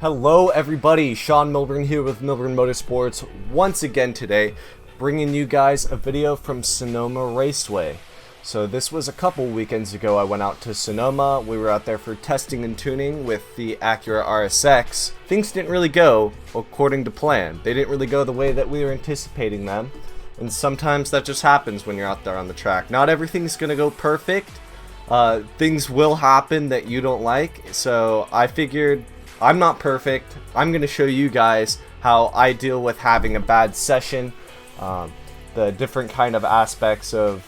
Hello everybody, Sean Milburn here with Milburn Motorsports once again today, bringing you guys a video from Sonoma Raceway. So this was a couple weekends ago. I went out to Sonoma. We were out there for testing and tuning with the Acura RSX. Things didn't really go according to plan. They didn't really go the way that we were anticipating them. And sometimes that just happens when you're out there on the track. Not everything's going to go perfect. Things will happen that you don't like. So I figured I'm not perfect. I'm going to show you guys how I deal with having a bad session. The different kind of aspects of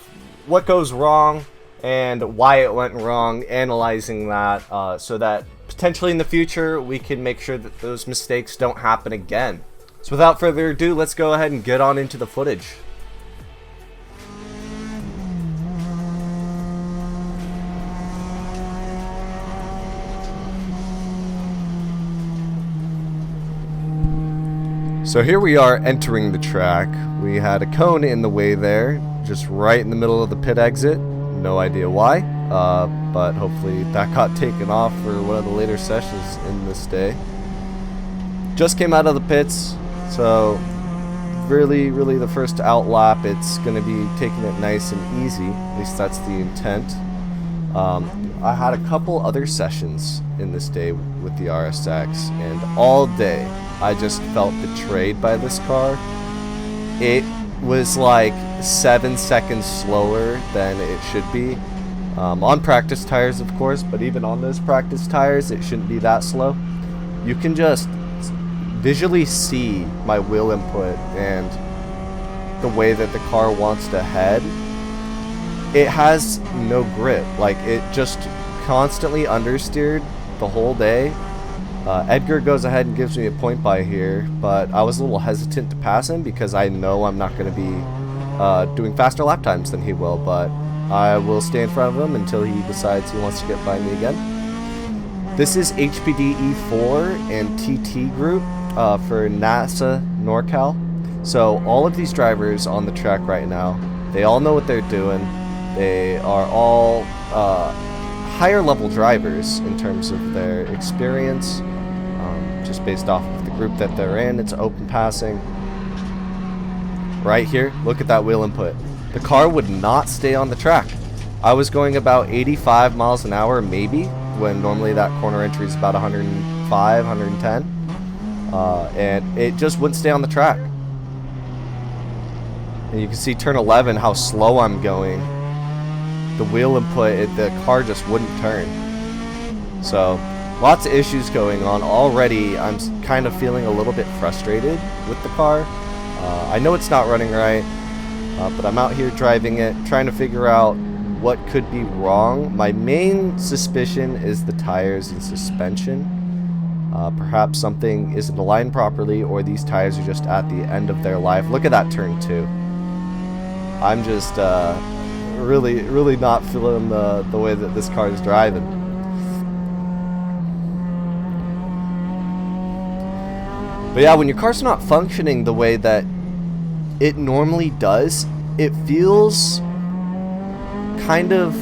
what goes wrong and why it went wrong, analyzing that so that potentially in the future we can make sure that those mistakes don't happen again. So without further ado, let's go ahead and get on into the footage. So here we are entering the track. We had a cone in the way there, just right in the middle of the pit exit. No idea why, but hopefully that got taken off for one of the later sessions in this day. Just came out of the pits, so really the first out lap, it's going to be taking it nice and easy. At least that's the intent. I had a couple other sessions in this day with the RSX, and all day I just felt betrayed by this car. It was like 7 seconds slower than it should be. On practice tires, of course, but even on those practice tires, it shouldn't be that slow. You can just visually see my wheel input and the way that the car wants to head. It has no grip. Like, it just constantly understeered the whole day. Edgar goes ahead and gives me a point by here, but I was a little hesitant to pass him because I know I'm not going to be doing faster lap times than he will, but I will stay in front of him until he decides he wants to get by me again. This is HPD E4 and TT group for NASA NorCal. So all of these drivers on the track right now, they all know what they're doing. They are all higher level drivers in terms of their experience, just based off of the group that they're in. It's open passing. Right here, look at that wheel input. The car would not stay on the track. I was going about 85 miles an hour maybe, when normally that corner entry is about 105, 110. And it just wouldn't stay on the track. And you can see turn 11 how slow I'm going. The wheel input, the car just wouldn't turn. So lots of issues going on already. I'm kind of feeling a little bit frustrated with the car. I know it's not running right, but I'm out here driving it, trying to figure out what could be wrong. My main suspicion is the tires and suspension. Perhaps something isn't aligned properly, or these tires are just at the end of their life. Look at that turn 2. I'm just really not feeling the way that this car is driving. But yeah, when your car's not functioning the way that it normally does, it feels kind of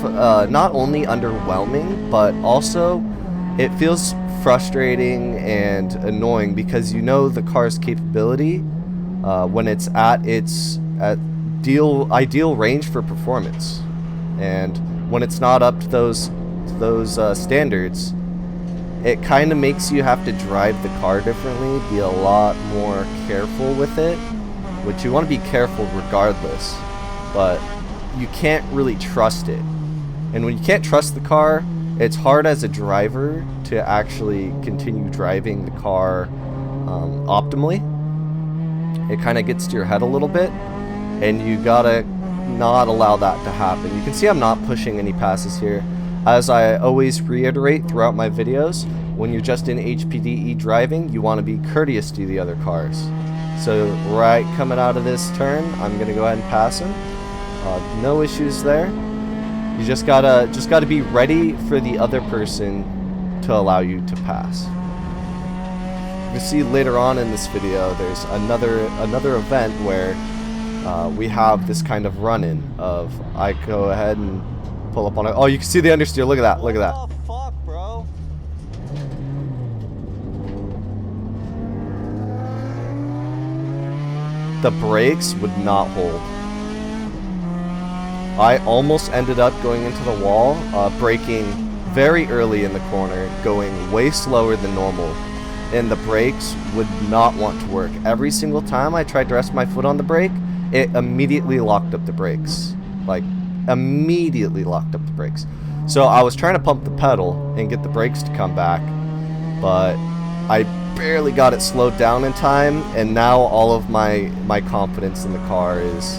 not only underwhelming, but also it feels frustrating and annoying, because you know the car's capability when it's at its ideal range for performance, and when it's not up to those standards, it kind of makes you have to drive the car differently, be a lot more careful with it, which you want to be careful regardless, but you can't really trust it. And when you can't trust the car, it's hard as a driver to actually continue driving the car optimally. It kind of gets to your head a little bit, and you gotta not allow that to happen. You can see I'm not pushing any passes here. As I always reiterate throughout my videos, when you're just in HPDE driving, you want to be courteous to the other cars. So right coming out of this turn, I'm gonna go ahead and pass him. No issues there. You just gotta be ready for the other person to allow you to pass. You can see later on in this video, there's another event where we have this kind of run-in of I go ahead and pull up on it. Oh, you can see the understeer. Look at that. Look at that. Oh, fuck, bro. the brakes would not hold. I almost ended up going into the wall, braking very early in the corner, going way slower than normal, and the brakes would not want to work. Every single time I tried to rest my foot on the brake, it immediately locked up the brakes. Like, immediately locked up the brakes. So I was trying to pump the pedal and get the brakes to come back, but I barely got it slowed down in time, and now all of my confidence in the car is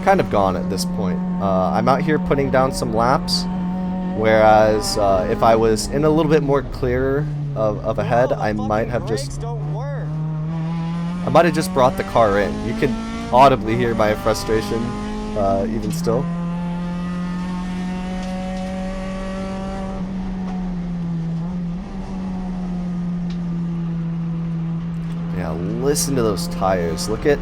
kind of gone at this point. I'm out here putting down some laps, whereas if I was in a little bit more clearer of a head, I might have just brought the car in. You can audibly hear my frustration even still. Yeah, listen to those tires. Look at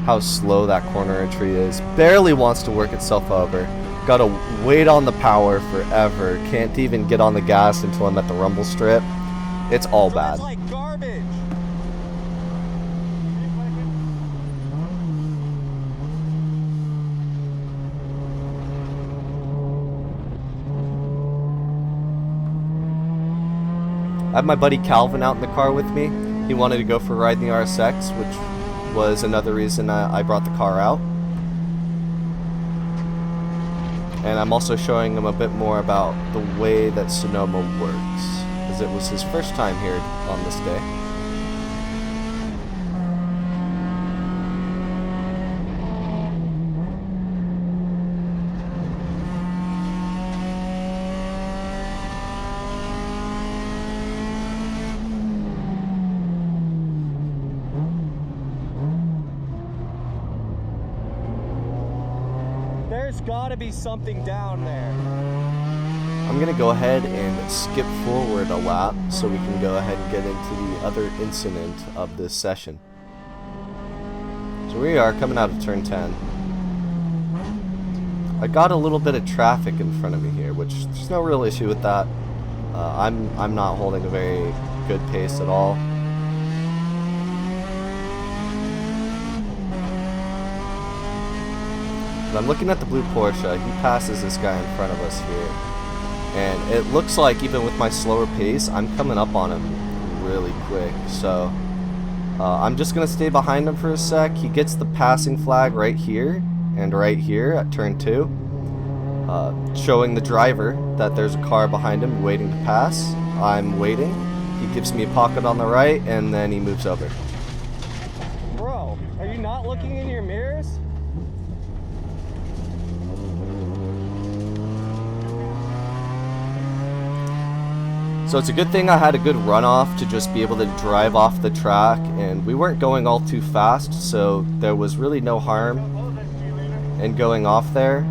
how slow that corner entry is. Barely wants to work itself over. Gotta wait on the power forever. Can't even get on the gas until I'm at the rumble strip. It's all bad. Like garbage. I have my buddy Calvin out in the car with me. He wanted to go for a ride in the RSX, which was another reason I brought the car out. And I'm also showing him a bit more about the way that Sonoma works, because it was his first time here on this day. There's gotta be something down there. I'm gonna go ahead and skip forward a lap so we can go ahead and get into the other incident of this session. So we are coming out of turn 10. I got a little bit of traffic in front of me here, which there's no real issue with that. I'm not holding a very good pace at all. But I'm looking at the blue Porsche. He passes this guy in front of us here. And it looks like even with my slower pace, I'm coming up on him really quick. So I'm just going to stay behind him for a sec. He gets the passing flag right here and right here at turn 2. Showing the driver that there's a car behind him waiting to pass. I'm waiting. He gives me a pocket on the right and then he moves over. Bro, are you not looking in your mirrors? So it's a good thing I had a good runoff to just be able to drive off the track, and we weren't going all too fast, so there was really no harm in going off there.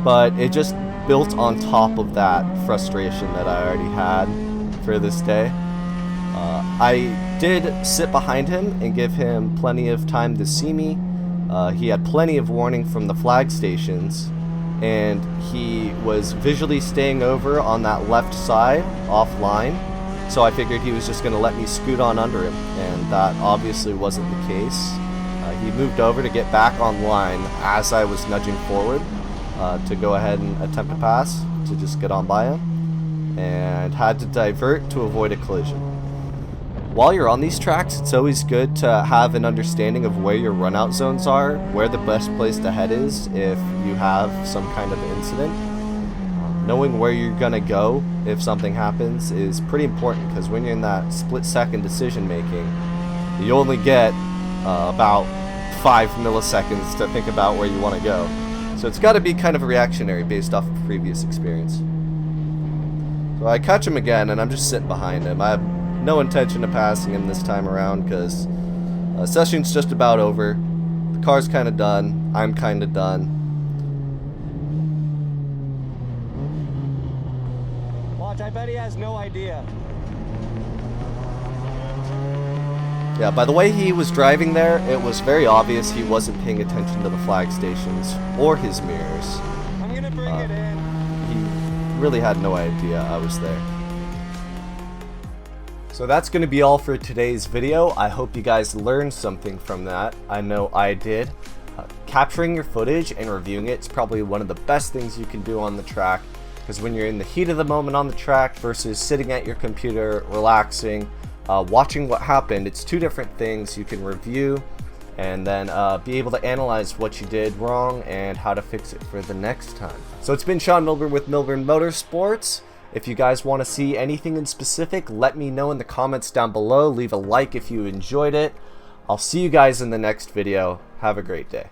But it just built on top of that frustration that I already had for this day. I did sit behind him and give him plenty of time to see me. He had plenty of warning from the flag stations, and he was visually staying over on that left side offline, so I figured he was just going to let me scoot on under him, and that obviously wasn't the case. He moved over to get back online as I was nudging forward to go ahead and attempt to pass, to just get on by him, and had to divert to avoid a collision. While you're on these tracks, it's always good to have an understanding of where your runout zones are, where the best place to head is if you have some kind of incident. Knowing where you're going to go if something happens is pretty important, because when you're in that split-second decision making, you only get about 5 milliseconds to think about where you want to go. So it's got to be kind of reactionary based off of previous experience. So I catch him again, and I'm just sitting behind him. I have no intention of passing him this time around, because session's just about over. The car's kind of done. I'm kind of done. Watch, I bet he has no idea. Yeah, by the way he was driving there, it was very obvious he wasn't paying attention to the flag stations or his mirrors. I'm gonna bring it in. He really had no idea I was there. So that's going to be all for today's video. I hope you guys learned something from that. I know I did. Capturing your footage and reviewing it is probably one of the best things you can do on the track, because when you're in the heat of the moment on the track versus sitting at your computer, relaxing, watching what happened, it's two different things. You can review and then be able to analyze what you did wrong and how to fix it for the next time. So it's been Sean Milburn with Milburn Motorsports. If you guys want to see anything in specific, let me know in the comments down below. Leave a like if you enjoyed it. I'll see you guys in the next video. Have a great day.